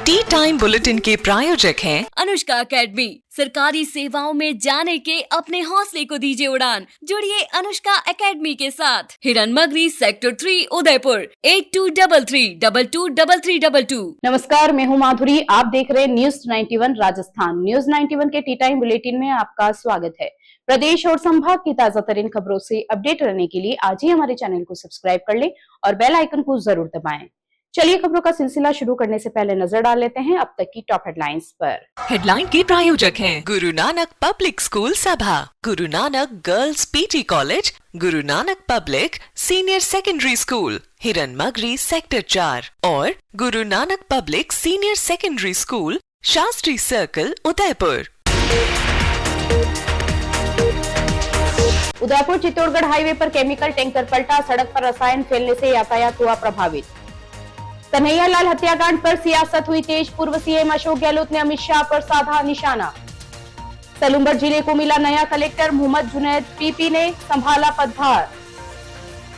T time bulletin के प्रायोजक हैं अनुष्का एकेडमी। सरकारी सेवाओं में जाने के अपने हौसले को दीजिए उड़ान। जुड़िए अनुष्का एकेडमी के साथ। हिरनमगरी सेक्टर 3 उदयपुर 8233223322। नमस्कार, मैं हूं माधुरी। आप देख रहे हैं न्यूज 91 राजस्थान। न्यूज 91 के टी टाइम बुलेटिन में आपका स्वागत है। प्रदेश और संभाग की ताजा तरीन खबरों से अपडेट रहने के लिए आज ही हमारे चैनल को सब्सक्राइब कर लें और बेल आइकन को जरूर दबाएं। चलिए खबरों का सिलसिला शुरू करने से पहले नजर डाल लेते हैं अब तक की टॉप हेडलाइंस पर। हेडलाइन के प्रायोजक हैं गुरु नानक पब्लिक स्कूल सभा, Guru Nanak girls PT college, Guru Nanak public senior secondary school, Hiranmagri sector 4 और Guru Nanak public senior secondary school, Shastri circle, Udaipur. Udaipur Chittorgarh highway पर केमिकल टैंकर पलटा, सड़क पर रसायन फैलने से यातायात हुआ प्रभावित। कन्हैयालाल हत्याकांड पर सियासत हुई तेज, पूर्व सीएम अशोक गहलोत ने अमित शाह पर साधा निशाना। सलूंबर जिले को मिला नया कलेक्टर, मोहम्मद जुनैद पीपी ने संभाला पदभार।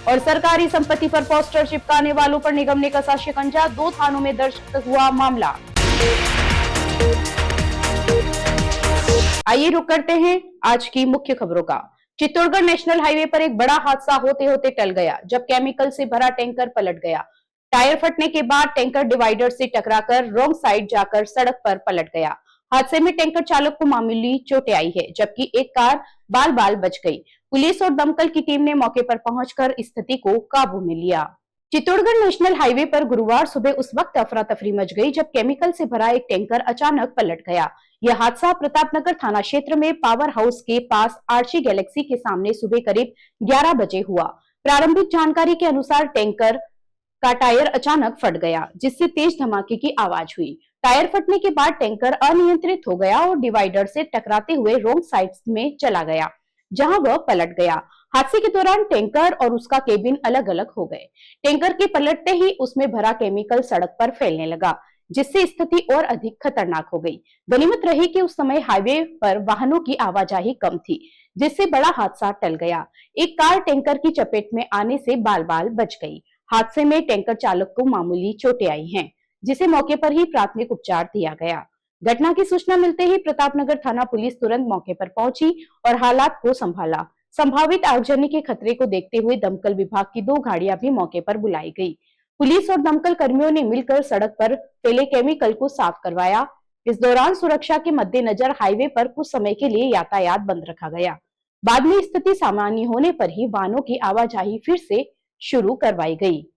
और सरकारी संपत्ति पर पोस्टर चिपकाने वालों पर निगम ने कसा शिकंजा, 2 थानों में दर्ज हुआ मामला। आइए रुक करते हैं आज की मुख्य खबरों का। चित्तौड़गढ़ नेशनल हाईवे पर एक बड़ा हादसा होते होते टल गया, जब केमिकल से भरा टैंकर पलट गया। टायर फटने के बाद टैंकर डिवाइडर से टकराकर रॉन्ग साइड जाकर सड़क पर पलट गया। हादसे में टैंकर चालक को मामूली चोटें आई है, जबकि एक कार बाल बाल बच गई। पुलिस और दमकल की टीम ने मौके पर पहुंचकर स्थिति को काबू में लिया। चित्तौड़गढ़ नेशनल हाईवे पर गुरुवार सुबह उस वक्त अफरा तफरी मच गई जब केमिकल से भरा एक टैंकर अचानक पलट गया। यह हादसा प्रतापनगर थाना क्षेत्र में पावर हाउस के पास आर्ची गैलेक्सी के सामने सुबह करीब 11 बजे हुआ। प्रारंभिक जानकारी के अनुसार टैंकर का टायर अचानक फट गया, जिससे तेज धमाके की आवाज हुई। टायर फटने के बाद टैंकर अनियंत्रित हो गया और डिवाइडर से टकराते हुए रोंग साइड में चला गया, जहां वह पलट गया। हादसे के दौरान टैंकर और उसका केबिन अलग अलग हो गए। टैंकर के पलटते ही उसमें भरा केमिकल सड़क पर फैलने लगा, जिससे स्थिति और अधिक खतरनाक हो गई। गनीमत रही कि उस समय हाईवे पर वाहनों की आवाजाही कम थी, जिससे बड़ा हादसा टल गया। एक कार टैंकर की चपेट में आने से बाल बाल बच गई। हादसे में टैंकर चालक को मामूली चोटें आई हैं, जिसे मौके पर ही प्राथमिक उपचार दिया गया। घटना की सूचना मिलते ही प्रतापनगर थाना पुलिस तुरंत मौके पर पहुंची और हालात को संभाला। संभावित आगजनी के खतरे को देखते हुए दमकल विभाग की 2 गाड़ियां भी मौके पर बुलाई गई। पुलिस और दमकल कर्मियों ने मिलकर सड़क पर फैले केमिकल को साफ करवाया। इस दौरान सुरक्षा के मद्देनजर हाईवे पर कुछ समय के लिए यातायात बंद रखा गया। बाद में स्थिति सामान्य होने पर ही वाहनों की आवाजाही फिर से शुरू करवाई गई।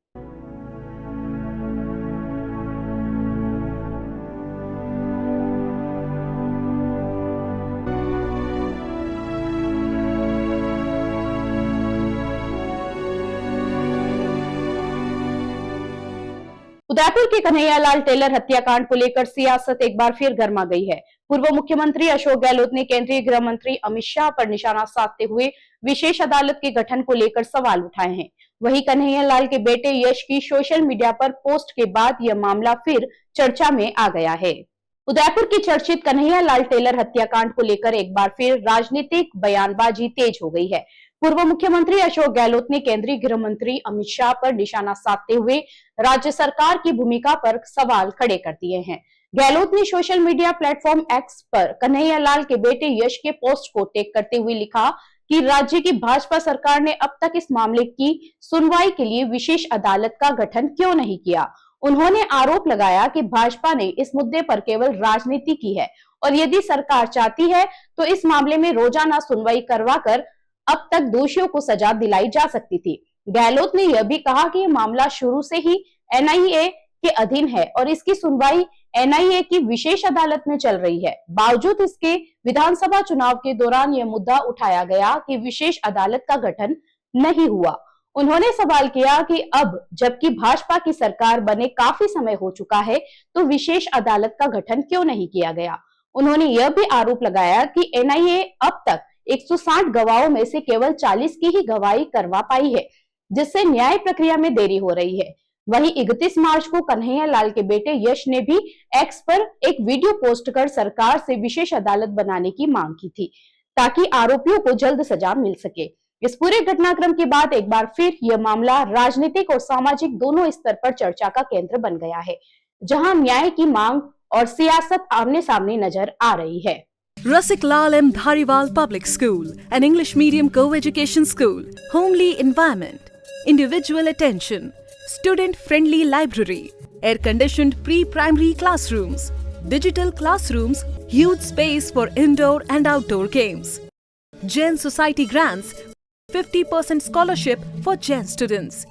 उदयपुर के कन्हैयालाल टेलर हत्याकांड को लेकर सियासत एक बार फिर गर्मा गई है। पूर्व मुख्यमंत्री अशोक गहलोत ने केंद्रीय गृह मंत्री अमित शाह पर निशाना साधते हुए विशेष अदालत के गठन को लेकर सवाल उठाए हैं। वहीं कन्हैयालाल के बेटे यश की सोशल मीडिया पर पोस्ट के बाद यह मामला फिर चर्चा में आ गया है। उदयपुर की चर्चित कन्हैयालाल टेलर हत्याकांड को लेकर एक बार फिर राजनीतिक बयानबाजी तेज हो गई है। पूर्व मुख्यमंत्री अशोक गहलोत ने केंद्रीय गृह मंत्री अमित शाह पर निशाना साधते हुए राज्य सरकार की भूमिका पर सवाल खड़े कर दिए हैं। गहलोत ने सोशल मीडिया प्लेटफॉर्म एक्स पर कन्हैयालाल के बेटे यश के पोस्ट को टैग करते हुए लिखा कि राज्य की भाजपा सरकार ने अब तक इस मामले की सुनवाई के लिए विशेष अदालत का गठन क्यों नहीं किया। उन्होंने आरोप लगाया कि भाजपा ने इस मुद्दे पर केवल राजनीति की है और यदि सरकार चाहती है तो इस मामले में रोजाना सुनवाई करवाकर अब तक दोषियों को सजा दिलाई जा सकती थी। गहलोत ने यह भी कहा कि यह मामला शुरू से ही एनआईए के अधीन है और इसकी सुनवाई एनआईए की विशेष अदालत में चल रही है। बावजूद इसके विधानसभा चुनाव के दौरान यह मुद्दा उठाया गया कि विशेष अदालत का गठन नहीं हुआ। उन्होंने सवाल किया कि अब जबकि भाजपा की सरकार बने काफी समय हो चुका है तो विशेष अदालत का गठन क्यों नहीं किया गया। उन्होंने यह भी आरोप लगाया कि एनआईए अब तक 160 गवाहों में से केवल 40 की ही गवाही करवा पाई है, जिससे न्याय प्रक्रिया में देरी हो रही है। वहीं 31 मार्च को कन्हैयालाल के बेटे यश ने भी एक्स पर एक वीडियो पोस्ट कर सरकार से विशेष अदालत बनाने की मांग की थी, ताकि आरोपियों को जल्द सजा मिल सके। इस पूरे घटनाक्रम के बाद एक बार फिर यह मामला राजनीतिक और सामाजिक दोनों स्तर पर चर्चा का केंद्र बन गया है। जहां न्याय की मांग और सियासत आमने सामने नजर आ रही है। Rasik Lal M. Dhariwal Public School, an English medium co-education school, homely environment, individual attention, student-friendly library, air-conditioned pre-primary classrooms, digital classrooms, huge space for indoor and outdoor games. Jain Society grants 50% scholarship for Jain students.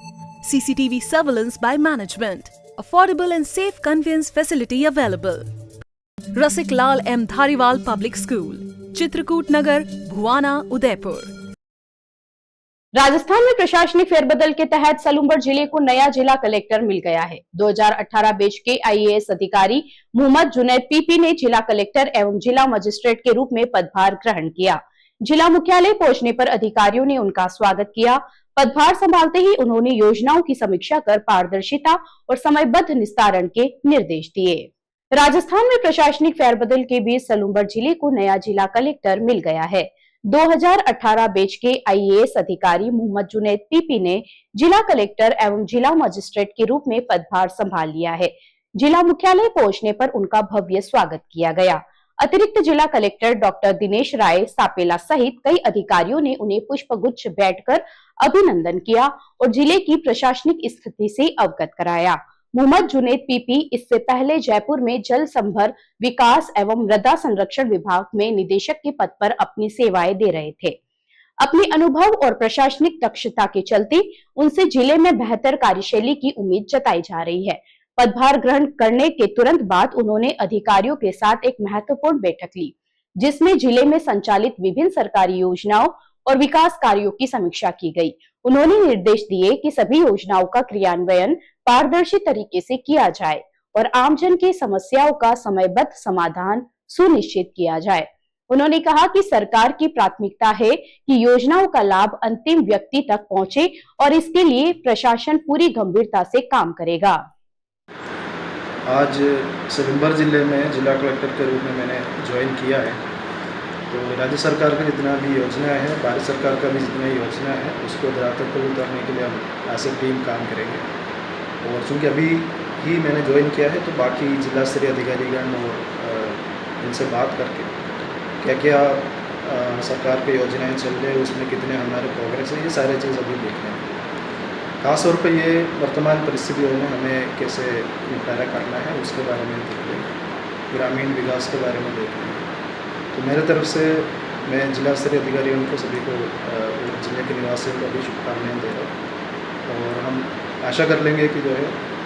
CCTV surveillance by management. Affordable and safe conveyance facility available. Rasik Lal M Dhariwal public school, Chitrakoot Nagar, Bhuwana, Udaipur. Rajasthan में प्रशासनिक फेरबदल के तहत सलूंबर जिले को नया जिला collector मिल गया है। 2018 बैच के IAS अधिकारी मोहम्मद जुनैद पीपी ने जिला कलेक्टर एवं जिला मजिस्ट्रेट के रूप में पदभार ग्रहण किया। जिला मुख्यालय पहुंचने पर अधिकारियों ने उनका स्वागत किया। पदभार संभालते ही उन्होंने योजनाओं की समीक्षा कर पारदर्शिता और समयबद्ध निस्तारण के निर्देश दिए। राजस्थान में प्रशासनिक फेरबदल के बीच सलूंबर जिले को नया जिला कलेक्टर मिल गया है। 2018 बैच के IAS अधिकारी मोहम्मद जुनैद पीपी ने जिला कलेक्टर एवं जिला मजिस्ट्रेट के रूप में पदभार संभाल लिया है। जिला मुख्यालय पहुंचने पर उनका भव्य स्वागत किया गया। अतिरिक्त जिला कलेक्टर डॉक्टर दिनेश राय सापेला सहित कई अधिकारियों ने उन्हें पुष्पगुच्छ बैठकर अभिनंदन किया और जिले की प्रशासनिक स्थिति से अवगत कराया। मोहम्मद जुनैद पीपी इससे पहले जयपुर में जल संभर विकास एवं मृदा संरक्षण विभाग में निदेशक के पद पर अपनी सेवाएं दे रहे थे। अपने अनुभव और प्रशासनिक दक्षता के चलते उनसे जिले में बेहतर कार्यशैली की उम्मीद जताई जा रही है। पदभार ग्रहण करने के तुरंत बाद उन्होंने अधिकारियों के साथ एक महत्वपूर्ण बैठक ली, जिसमें जिले में संचालित विभिन्न सरकारी योजनाओं और विकास कार्यों की समीक्षा की गई। उन्होंने निर्देश दिए कि सभी योजनाओं का क्रियान्वयन पारदर्शी तरीके से किया जाए और आमजन की समस्याओं का समयबद्ध समाधान सुनिश्चित किया जाए। उन्होंने कहा कि सरकार की प्राथमिकता है कि योजनाओं का लाभ अंतिम व्यक्ति तक पहुंचे और इसके लिए प्रशासन पूरी गंभीरता से काम करेगा। आज सलूंबर जिले में जिला कलेक्टर के रूप में मैंने ज्वाइन किया है। तो राज्य सरकार का जितना भी योजना है, भारत सरकार का भी जितना योजना है, उसको धरातल पर उतारने के लिए हम ऐसे टीम काम करेंगे। और चूँकि अभी ही मैंने ज्वाइन किया है तो बाकी जिला स्तरीय अधिकारीगण और इनसे बात करके क्या क्या सरकार की योजनाएं चल रही है, उसमें कितने हमारे प्रोग्रेस है, ये सारे चीज़ अभी देखना है। खासतौर पर ये वर्तमान परिस्थितियों में हमें कैसे निपटारा करना है उसके बारे में देख लेंगे, ग्रामीण विकास के बारे में देख लेंगे। तो मेरे तरफ से मैं जिला स्तरीय अधिकारियों को सभी को जिले के निवासियों को भी शुभकामनाएं दे रहा हूँ और हम आशा कर लेंगे कि जो है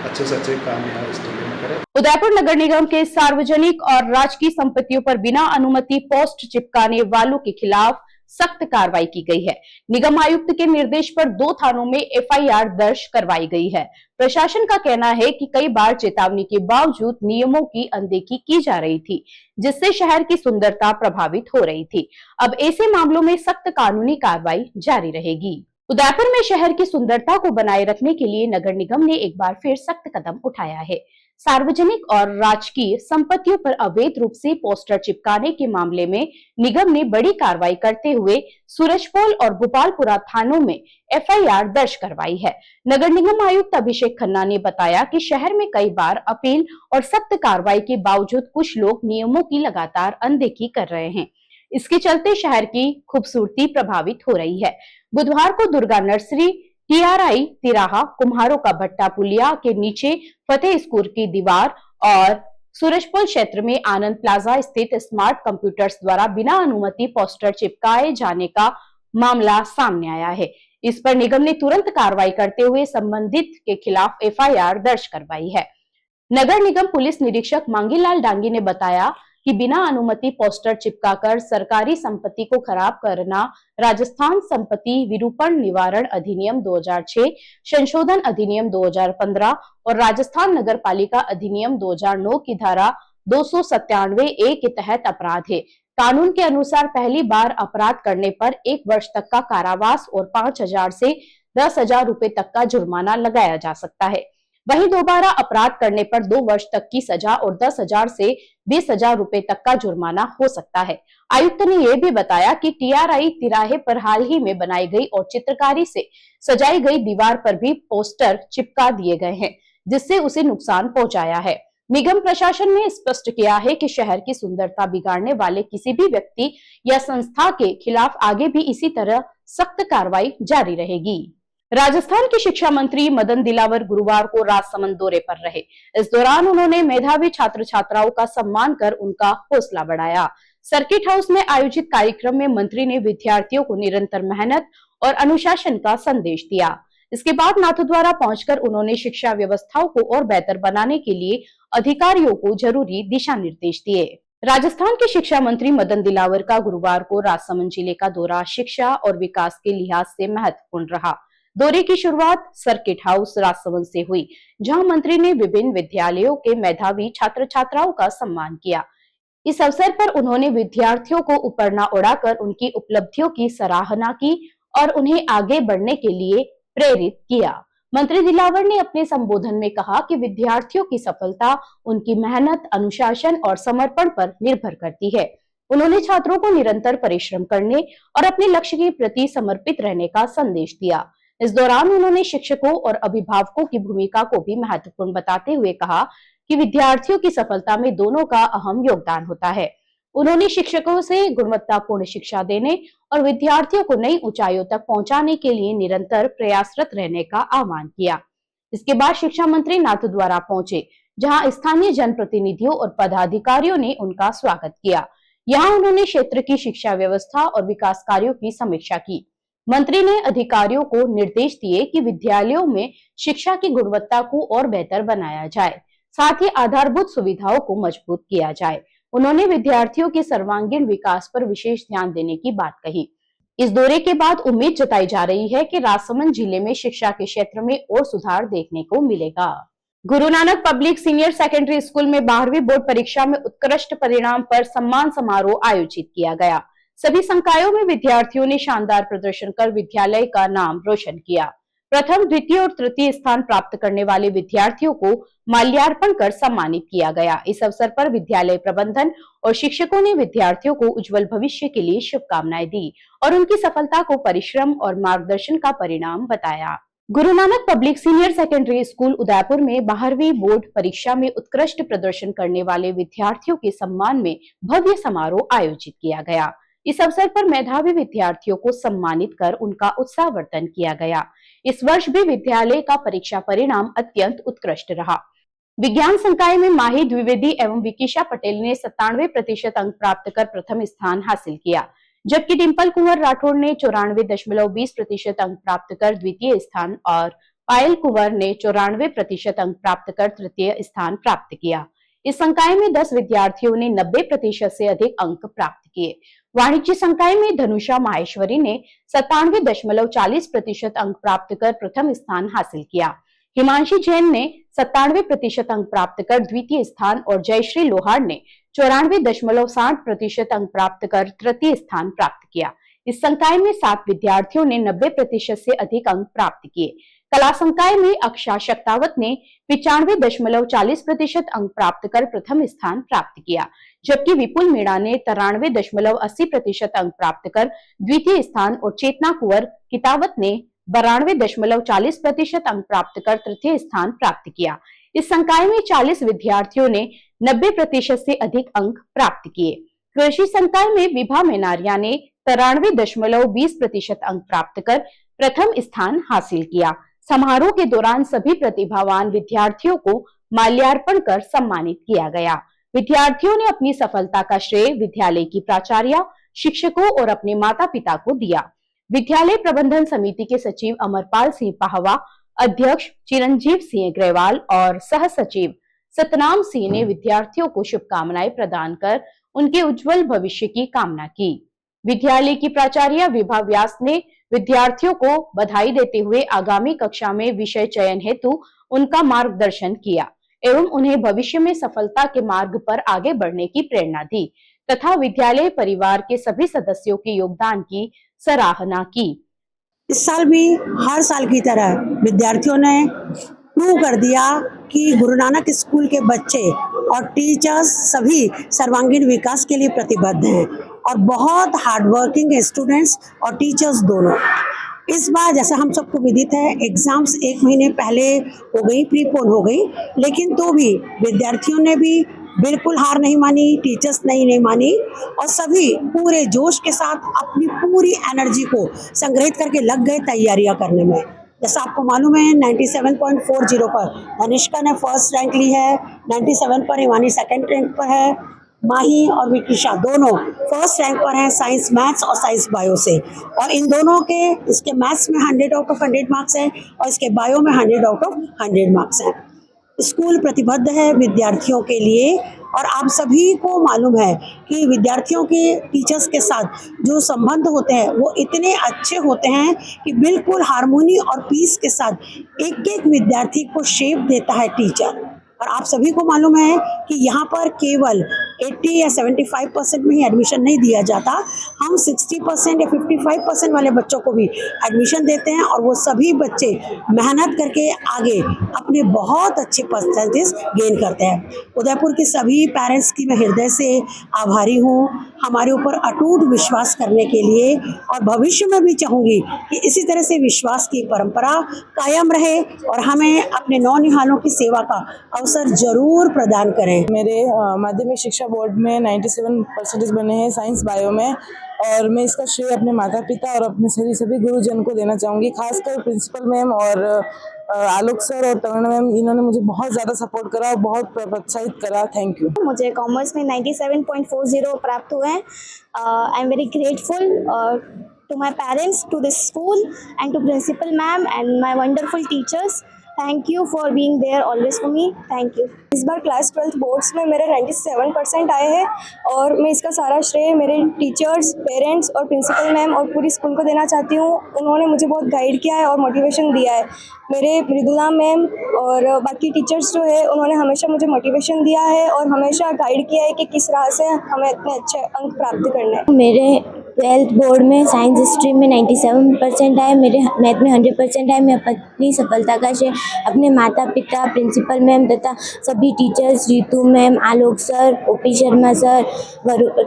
अच्छे से अच्छे काम यहाँ इस जिले में करें। उदयपुर नगर निगम के सार्वजनिक और राजकीय संपत्तियों पर बिना अनुमति पोस्ट चिपकाने वालों के खिलाफ सख्त कार्रवाई की गई है। निगम आयुक्त के निर्देश पर 2 थानों में FIR दर्ज करवाई गई है। प्रशासन का कहना है कि कई बार चेतावनी के बावजूद नियमों की अनदेखी की जा रही थी, जिससे शहर की सुंदरता प्रभावित हो रही थी। अब ऐसे मामलों में सख्त कानूनी कार्रवाई जारी रहेगी। उदयपुर में शहर की सुंदरता को बनाए रखने के लिए नगर निगम ने एक बार फिर सख्त कदम उठाया है। सार्वजनिक और राजकीय संपत्तियों पर अवैध रूप से पोस्टर चिपकाने के मामले में निगम ने बड़ी कार्रवाई करते हुए सूरजपोल और गोपालपुरा थानों में FIR दर्ज करवाई है। नगर निगम आयुक्त अभिषेक खन्ना ने बताया कि शहर में कई बार अपील और सख्त कार्रवाई के बावजूद कुछ लोग नियमों की लगातार अनदेखी कर रहे हैं। इसके चलते शहर की खूबसूरती प्रभावित हो रही है। बुधवार को दुर्गा नर्सरी, TRI तिराहा, कुम्हारों का भट्टा पुलिया के नीचे फतेह स्कूल की दीवार और सूरजपोल क्षेत्र में आनंद प्लाजा स्थित स्मार्ट कंप्यूटर्स द्वारा बिना अनुमति पोस्टर चिपकाए जाने का मामला सामने आया है। इस पर निगम ने तुरंत कार्रवाई करते हुए संबंधित के खिलाफ FIR दर्ज करवाई है। नगर निगम पुलिस निरीक्षक मांगीलाल डांगी ने बताया कि बिना अनुमति पोस्टर चिपकाकर सरकारी संपत्ति को खराब करना राजस्थान संपत्ति विरूपण निवारण अधिनियम 2006, संशोधन अधिनियम 2015 और राजस्थान नगर पालिका अधिनियम 2009 की धारा 297A के तहत अपराध है। कानून के अनुसार पहली बार अपराध करने पर 1 वर्ष तक का कारावास और 5,000 से 10,000 रुपए तक का जुर्माना लगाया जा सकता है। वहीं दोबारा अपराध करने पर 2 वर्ष तक की सजा और 10,000 से 20,000 रुपए तक का जुर्माना हो सकता है। आयुक्त ने यह भी बताया कि TRI तिराहे पर हाल ही में बनाई गई और चित्रकारी से सजाई गई दीवार पर भी पोस्टर चिपका दिए गए हैं, जिससे उसे नुकसान पहुंचाया है। निगम प्रशासन ने स्पष्ट किया है कि शहर की सुंदरता बिगाड़ने वाले किसी भी व्यक्ति या संस्था के खिलाफ आगे भी इसी तरह सख्त कार्रवाई जारी रहेगी। राजस्थान के शिक्षा मंत्री मदन दिलावर गुरुवार को राजसमंद दौरे पर रहे। इस दौरान उन्होंने मेधावी छात्र छात्राओं का सम्मान कर उनका हौसला बढ़ाया। सर्किट हाउस में आयोजित कार्यक्रम में मंत्री ने विद्यार्थियों को निरंतर मेहनत और अनुशासन का संदेश दिया। इसके बाद नाथद्वारा पहुंचकर उन्होंने शिक्षा व्यवस्थाओं को और बेहतर बनाने के लिए अधिकारियों को जरूरी दिशा निर्देश दिए। राजस्थान के शिक्षा मंत्री मदन दिलावर का गुरुवार को राजसमंद जिले का दौरा शिक्षा और विकास के लिहाज से महत्वपूर्ण रहा। दौरे की शुरुआत सर्किट हाउस राजसमंद से हुई, जहां मंत्री ने विभिन्न विद्यालयों के मेधावी छात्र छात्राओं का सम्मान किया। इस अवसर पर उन्होंने विद्यार्थियों को उपरना उड़ाकर उनकी उपलब्धियों की सराहना की और उन्हें आगे बढ़ने के लिए प्रेरित किया। मंत्री दिलावर ने अपने संबोधन में कहा कि विद्यार्थियों की सफलता उनकी मेहनत, अनुशासन और समर्पण पर निर्भर करती है। उन्होंने छात्रों को निरंतर परिश्रम करने और अपने लक्ष्य के प्रति समर्पित रहने का संदेश दिया। इस दौरान उन्होंने शिक्षकों और अभिभावकों की भूमिका को भी महत्वपूर्ण बताते हुए कहा कि विद्यार्थियों की सफलता में दोनों का अहम योगदान होता है। उन्होंने शिक्षकों से गुणवत्तापूर्ण शिक्षा देने और विद्यार्थियों को नई ऊंचाइयों तक पहुंचाने के लिए निरंतर प्रयासरत रहने का आह्वान किया। इसके बाद शिक्षा मंत्री नाथद्वारा पहुंचे, जहां स्थानीय जनप्रतिनिधियों और पदाधिकारियों ने उनका स्वागत किया। यहाँ उन्होंने क्षेत्र की शिक्षा व्यवस्था और विकास कार्यों की समीक्षा की। मंत्री ने अधिकारियों को निर्देश दिए कि विद्यालयों में शिक्षा की गुणवत्ता को और बेहतर बनाया जाए, साथ ही आधारभूत सुविधाओं को मजबूत किया जाए। उन्होंने विद्यार्थियों के सर्वांगीण विकास पर विशेष ध्यान देने की बात कही। इस दौरे के बाद उम्मीद जताई जा रही है कि राजसमंद जिले में शिक्षा के क्षेत्र में और सुधार देखने को मिलेगा। Guru Nanak public senior secondary school में 12वीं बोर्ड परीक्षा में उत्कृष्ट परिणाम पर सम्मान समारोह आयोजित किया गया। सभी संकायों में विद्यार्थियों ने शानदार प्रदर्शन कर विद्यालय का नाम रोशन किया। प्रथम, द्वितीय और तृतीय स्थान प्राप्त करने वाले विद्यार्थियों को माल्यार्पण कर सम्मानित किया गया। इस अवसर पर विद्यालय प्रबंधन और शिक्षकों ने विद्यार्थियों को उज्जवल भविष्य के लिए शुभकामनाएं दी और उनकी सफलता को परिश्रम और मार्गदर्शन का परिणाम बताया। Guru Nanak public senior secondary school Udaipur में 12वीं बोर्ड परीक्षा में उत्कृष्ट प्रदर्शन करने वाले विद्यार्थियों के सम्मान में भव्य समारोह आयोजित किया गया। इस अवसर पर मेधावी विद्यार्थियों को सम्मानित कर उनका उत्साहवर्धन किया गया। इस वर्ष भी विद्यालय का परीक्षा परिणाम अत्यंत उत्कृष्ट रहा। विज्ञान संकाय में माही द्विवेदी एवं विकिशा पटेल ने 97% अंक प्राप्त कर प्रथम स्थान हासिल किया, जबकि डिंपल कुंवर राठौड़ ने 94.20% अंक प्राप्त कर द्वितीय स्थान और पायल कुंवर ने 94% अंक प्राप्त कर तृतीय स्थान प्राप्त किया। इस संकाय में 10 विद्यार्थियों ने 90% से अधिक अंक प्राप्त किए। वाणिज्य संकाय में धनुषा माहेश्वरी ने 97.40% अंक प्राप्त कर प्रथम स्थान हासिल किया। हिमांशी जैन ने 97% अंक प्राप्त कर द्वितीय स्थान और जयश्री लोहार ने 94.60% अंक प्राप्त कर तृतीय स्थान प्राप्त किया। इस संकाय में 7 विद्यार्थियों ने 90% से अधिक अंक प्राप्त किए। कला संकाय में अक्षा शक्तावत ने 95.40% अंक प्राप्त कर प्रथम स्थान प्राप्त किया, जबकि विपुल मीणा ने 93.80% अंक प्राप्त कर द्वितीय स्थान और चेतना कुंवर कितावत ने 92.40% अंक प्राप्त कर तृतीय स्थान प्राप्त किया। इस संकाय में 40 विद्यार्थियों ने 90% से अधिक अंक प्राप्त किए। कृषि संकाय में विभा मेनारिया ने 93.20% अंक प्राप्त कर प्रथम स्थान हासिल किया। समारोह के दौरान सभी प्रतिभावान विद्यार्थियों को माल्यार्पण कर सम्मानित किया गया। विद्यार्थियों ने अपनी सफलता का श्रेय विद्यालय की प्राचार्य, शिक्षकों और अपने माता पिता को दिया। विद्यालय प्रबंधन समिति के सचिव अमरपाल सिंह पाहवा, अध्यक्ष चिरंजीव सिंह ग्रेवाल और सह सचिव सतनाम सिंह ने विद्यार्थियों को शुभकामनाएं प्रदान कर उनके उज्जवल भविष्य की कामना की। विद्यालय की प्राचार्य विभा व्यास ने विद्यार्थियों को बधाई देते हुए आगामी कक्षा में विषय चयन हेतु उनका मार्गदर्शन किया एवं उन्हें भविष्य में सफलता के मार्ग पर आगे बढ़ने की प्रेरणा दी तथा विद्यालय परिवार के सभी सदस्यों के योगदान की सराहना की। इस साल भी हर साल की तरह विद्यार्थियों ने प्रूव कर दिया कि गुरु नानक स्कूल के बच्चे और टीचर्स सभी सर्वांगीण विकास के लिए प्रतिबद्ध हैं और बहुत हार्डवर्किंग स्टूडेंट्स और टीचर्स दोनों। इस बार जैसा हम सबको विदित है, एग्जाम्स 1 महीने पहले हो गई, प्रीपोन हो गई, लेकिन तो भी विद्यार्थियों ने भी बिल्कुल हार नहीं मानी, टीचर्स नहीं मानी और सभी पूरे जोश के साथ अपनी पूरी एनर्जी को संग्रहित करके लग गए तैयारियां करने में। जैसा आपको मालूम है 97.40 पर तनिष्का ने फर्स्ट रैंक ली है, 97 पर हिमानी सेकंड रैंक पर है, माही और विकिशा दोनों फर्स्ट रैंक पर हैं साइंस मैथ्स और साइंस बायो से। और इन दोनों के इसके मैथ्स में 100 आउट ऑफ 100 मार्क्स हैं और इसके बायो में 100 आउट ऑफ 100 मार्क्स हैं। स्कूल प्रतिबद्ध है विद्यार्थियों के लिए और आप सभी को मालूम है कि विद्यार्थियों के टीचर्स के साथ जो संबंध होते हैं वो इतने अच्छे होते हैं कि बिल्कुल हार्मोनी और पीस के साथ एक एक विद्यार्थी को शेप देता है टीचर। और आप सभी को मालूम है कि यहाँ पर केवल 80 या 75% में ही एडमिशन नहीं दिया जाता, हम 60% या 55% वाले बच्चों को भी एडमिशन देते हैं और वो सभी बच्चे मेहनत करके आगे अपने बहुत अच्छे परसेंटेज गेन करते हैं। उदयपुर के सभी पेरेंट्स की मैं हृदय से आभारी हूँ हमारे ऊपर अटूट विश्वास करने के लिए और भविष्य में भी चाहूँगी कि इसी तरह से विश्वास की परंपरा कायम रहे और हमें अपने नौनिहालों की सेवा का अवसर जरूर प्रदान करें। मेरे माध्यमिक शिक्षा बोर्ड में 97% बने हैं साइंस बायो में और मैं इसका श्रेय अपने माता पिता और अपने सभी गुरुजन को देना चाहूँगी, खासकर प्रिंसिपल मैम और आलोक सर और तरुण मैम, इन्होंने मुझे बहुत ज़्यादा सपोर्ट करा और बहुत प्रोत्साहित करा। Thank you. मुझे कॉमर्स में 97.40 प्राप्त हुए हैं। I am very grateful to my parents, to this school and to principal ma'am and my wonderful teachers. Thank you for being there always for me. Thank you. इस बार class 12th boards में मेरे 97% आए हैं और मैं इसका सारा श्रेय मेरे टीचर्स, पेरेंट्स और प्रिंसिपल मैम और पूरी स्कूल को देना चाहती हूँ। उन्होंने मुझे बहुत गाइड किया है और मोटिवेशन दिया है। मेरे मृदुला मैम और बाकी टीचर्स जो है उन्होंने हमेशा मुझे मोटिवेशन दिया है और हमेशा गाइड किया है कि किस राह से हमें इतने अच्छे अंक प्राप्त करने हैं। मेरे 12th बोर्ड में साइंस स्ट्रीम में 97% आए, मेरे मैथ में 100% आए। मैं अपनी सफलता का श्रेय अपने माता पिता, प्रिंसिपल मैम तथा सभी teachers, Ritu ma'am, Alok sir, O P Sharma sir,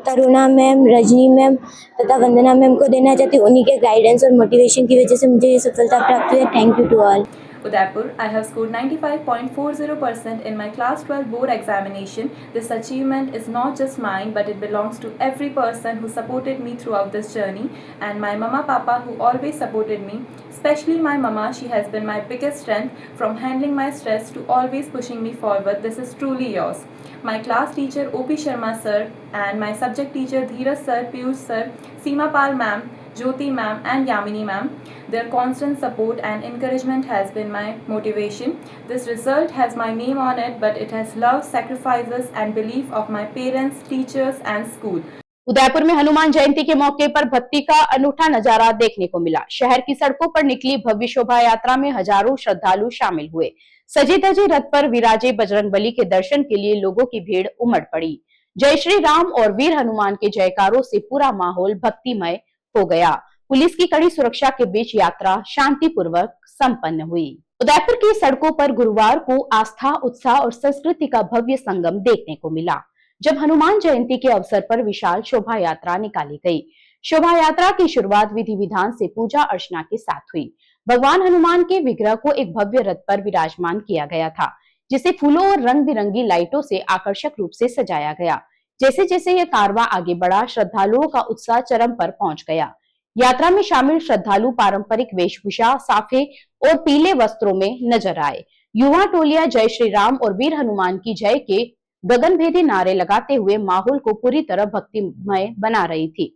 Taruna ma'am, Rajni ma'am तथा वंदना मैम को देना चाहती हूँ। उन्हीं के गाइडेंस और मोटिवेशन की वजह से मुझे ये सफलता प्राप्त हुई है। Thank you to all. Udaipur, I have scored 95.40% in my class 12 board examination. This achievement is not just mine, but it belongs to every person who supported me throughout this journey, and my mama papa who always supported me. Especially my mama, she has been my biggest strength, from handling my stress to always pushing me forward. This is truly yours. My class teacher O.P. Sharma sir and my subject teacher Dheeraj sir, Piyush sir, Seema Pal ma'am, Jyoti ma'am and Yamini ma'am. Their constant support and encouragement has been my motivation. This result has my name on it, but it has love, sacrifices and belief of my parents, teachers and school. Udaipur में हनुमान जयंती के मौके पर भक्ति का अनूठा नजारा देखने को मिला। शहर की सड़कों पर निकली भव्य शोभा यात्रा में हजारों श्रद्धालु शामिल हुए। सजे धजे रथ पर विराजे बजरंगबली के दर्शन के लिए लोगों की भीड़ उमड़ पड़ी। जय श्री राम और वीर हनुमान के जयकारों से पूरा माहौल भक्तिमय हो गया। पुलिस की कड़ी सुरक्षा के बीच यात्रा शांतिपूर्वक संपन्न हुई। उदयपुर की सड़कों पर गुरुवार को आस्था, उत्साह और संस्कृति का भव्य संगम देखने को मिला, जब हनुमान जयंती के अवसर पर विशाल शोभा यात्रा निकाली गई। शोभा यात्रा की शुरुआत विधि विधान से पूजा अर्चना के साथ हुई। भगवान हनुमान के विग्रह को एक भव्य रथ पर विराजमान किया गया था, जिसे फूलों और रंग बिरंगी लाइटों से आकर्षक रूप से सजाया गया। जैसे जैसे यह कारवां आगे बढ़ा, श्रद्धालुओं का उत्साह चरम पर पहुंच गया। यात्रा में शामिल श्रद्धालु पारंपरिक वेशभूषा, साफे और पीले वस्त्रों में नजर आए। युवा टोलियां जय श्री राम और वीर हनुमान की जय के गगनभेदी नारे लगाते हुए माहौल को पूरी तरह भक्तिमय बना रही थी।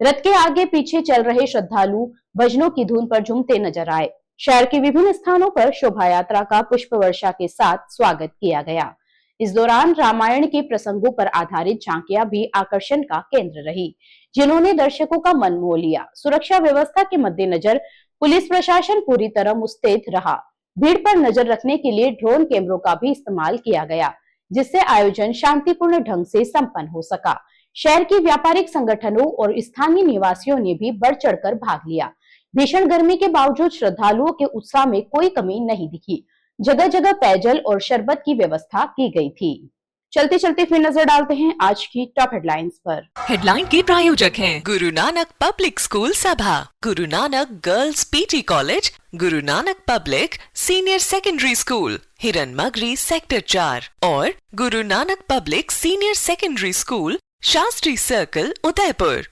रथ के आगे पीछे चल रहे श्रद्धालु भजनों की धुन पर झूमते नजर आए। शहर के विभिन्न स्थानों पर शोभा यात्रा का पुष्प वर्षा के साथ स्वागत किया गया। इस दौरान रामायण के प्रसंगों पर आधारित झांकियां भी आकर्षण का केंद्र रही, जिन्होंने दर्शकों का मन मोह लिया। सुरक्षा व्यवस्था के मद्देनजर पुलिस प्रशासन पूरी तरह मुस्तैद रहा। भीड़ पर नजर रखने के लिए ड्रोन कैमरों का भी इस्तेमाल किया गया, जिससे आयोजन शांतिपूर्ण ढंग से संपन्न हो सका। शहर के व्यापारिक संगठनों और स्थानीय निवासियों ने भी बढ़ चढ़कर भाग लिया। भीषण गर्मी के बावजूद श्रद्धालुओं के उत्साह में कोई कमी नहीं दिखी। जगह जगह पेयजल और शरबत की व्यवस्था की गई थी। चलते चलते फिर नजर डालते हैं आज की टॉप हेडलाइंस पर। हेडलाइन के प्रायोजक हैं गुरु नानक पब्लिक स्कूल सभा, Guru Nanak girls PT college, Guru Nanak public senior secondary school, Hiranmagri sector 4 और Guru Nanak public senior secondary school, Shastri circle, Udaipur.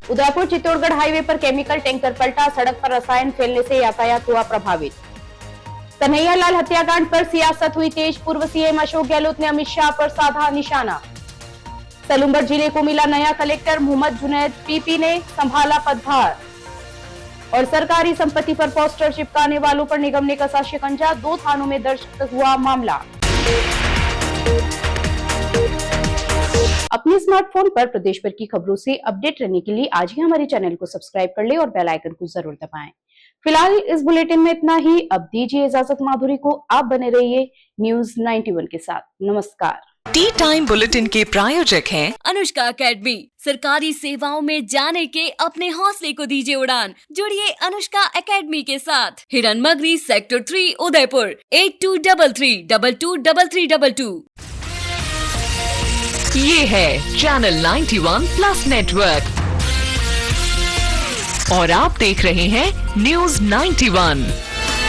Udaipur Chittorgarh highway पर केमिकल टैंकर पलटा, सड़क पर रसायन फैलने से यातायात हुआ प्रभावित। कन्हैयालाल हत्याकांड पर सियासत हुई तेज, पूर्व सीएम अशोक गहलोत ने अमित शाह पर साधा निशाना। सलूंबर जिले को मिला नया कलेक्टर, मोहम्मद जुनैद पीपी ने संभाला पदभार। और सरकारी संपत्ति पर पोस्टर चिपकाने वालों पर निगम ने कसा शिकंजा, 2 थानों में दर्ज हुआ मामला। अपने स्मार्टफोन पर प्रदेश भर की खबरों से अपडेट रहने के लिए आज ही हमारे चैनल को सब्सक्राइब कर ले और बेल आइकन को जरूर दबाएं। फिलहाल इस बुलेटिन में इतना ही। अब दीजिए इजाजत माधुरी को, आप बने रहिए न्यूज़ 91 के साथ। नमस्कार। टी टाइम बुलेटिन के प्रायोजक हैं अनुष्का एकेडमी। सरकारी सेवाओं में जाने के अपने हौसले को दीजिए उड़ान। जुड़िए अनुष्का एकेडमी के साथ। हिरनमगरी सेक्टर 3 उदयपुर 8233223322। ये है चैनल 91 प्लस नेटवर्क और आप देख रहे हैं न्यूज़ 91।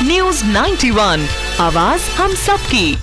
न्यूज़ 91, आवाज हम सबकी।